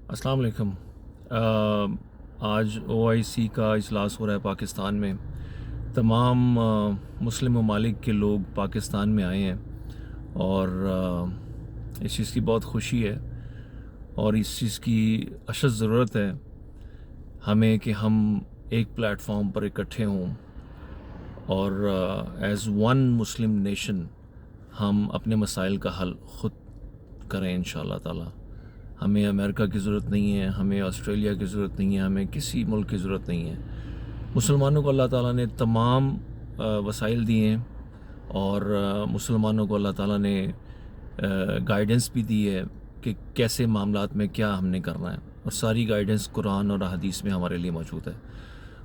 السلام علیکم۔ آج OIC کا اجلاس ہو رہا ہے پاکستان میں۔ تمام مسلم ممالک کے لوگ پاکستان میں آئے ہیں اور اس چیز کی بہت خوشی ہے اور اس چیز کی اشد ضرورت ہے ہمیں کہ ہم ایک پلیٹ فارم پر اکٹھے ہوں اور ایز ون مسلم نیشن ہم اپنے مسائل کا حل خود کریں انشاءاللہ تعالی۔ ہمیں امریکہ کی ضرورت نہیں ہے، ہمیں آسٹریلیا کی ضرورت نہیں ہے، ہمیں کسی ملک کی ضرورت نہیں ہے۔ مسلمانوں کو اللہ تعالیٰ نے تمام وسائل دیے ہیں اور مسلمانوں کو اللہ تعالیٰ نے گائیڈنس بھی دی ہے کہ کیسے معاملات میں کیا ہم نے کرنا ہے، اور ساری گائیڈنس قرآن اور حدیث میں ہمارے لیے موجود ہے،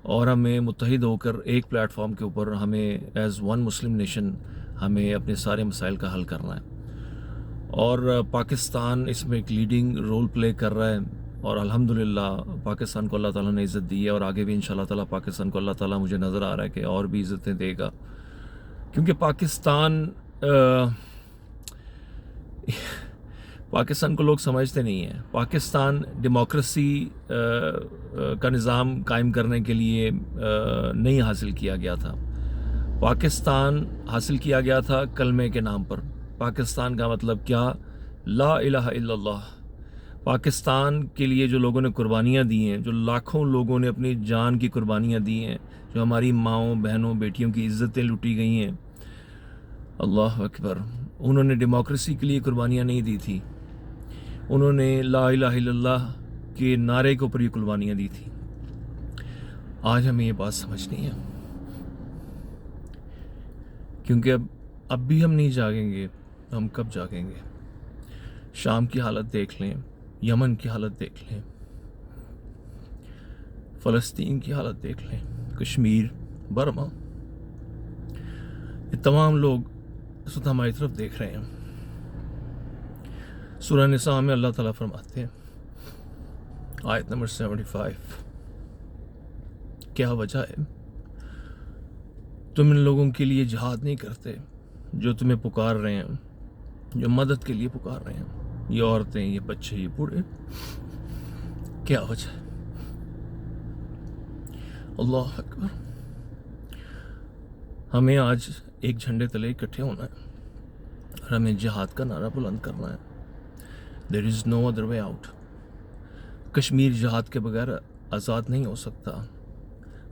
اور ہمیں متحد ہو کر ایک پلیٹ فارم کے اوپر ہمیں ایز ون مسلم نیشن ہمیں اپنے سارے مسائل کا حل کرنا ہے۔ اور پاکستان اس میں ایک لیڈنگ رول پلے کر رہا ہے، اور الحمدللہ پاکستان کو اللہ تعالیٰ نے عزت دی ہے، اور آگے بھی انشاءاللہ تعالیٰ پاکستان کو اللہ تعالیٰ مجھے نظر آ رہا ہے کہ اور بھی عزتیں دے گا، کیونکہ پاکستان کو لوگ سمجھتے نہیں ہیں۔ پاکستان ڈیموکریسی کا نظام قائم کرنے کے لیے نہیں حاصل کیا گیا تھا۔ پاکستان حاصل کیا گیا تھا کلمے کے نام پر۔ پاکستان کا مطلب کیا؟ لا الہ الا اللہ۔ پاکستان کے لیے جو لوگوں نے قربانیاں دی ہیں، جو لاکھوں لوگوں نے اپنی جان کی قربانیاں دی ہیں، جو ہماری ماؤں بہنوں بیٹیوں کی عزتیں لوٹی گئی ہیں، اللہ اکبر، انہوں نے ڈیموکریسی کے لیے قربانیاں نہیں دی تھی، انہوں نے لا الہ الا اللہ کے نعرے کے اوپر یہ قربانیاں دی تھی۔ آج ہمیں یہ بات سمجھنی ہے، کیونکہ اب بھی ہم نہیں جاگیں گے، ہم کب جاگیں گے؟ شام کی حالت دیکھ لیں، یمن کی حالت دیکھ لیں، فلسطین کی حالت دیکھ لیں، کشمیر، برما، یہ تمام لوگ اس وقت ہماری طرف دیکھ رہے ہیں۔ سورہ نساء میں اللہ تعالیٰ فرماتے ہیں، آیت نمبر 75، کیا وجہ ہے تم ان لوگوں کے لیے جہاد نہیں کرتے جو تمہیں پکار رہے ہیں، جو مدد کے لیے پکار رہے ہیں، یہ عورتیں، یہ بچے، یہ بوڑھے؟ کیا وجہ ہے؟ اللہ اکبر۔ ہمیں آج ایک جھنڈے تلے اکٹھے ہونا ہے اور ہمیں جہاد کا نعرہ بلند کرنا ہے۔ There is no other way out۔ Kashmir جہاد کے بغیر آزاد نہیں ہو سکتا،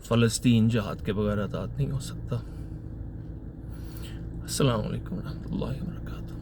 فلسطین جہاد کے بغیر آزاد نہیں ہو سکتا۔ السلام علیکم ورحمۃ اللہ وبرکاتہ۔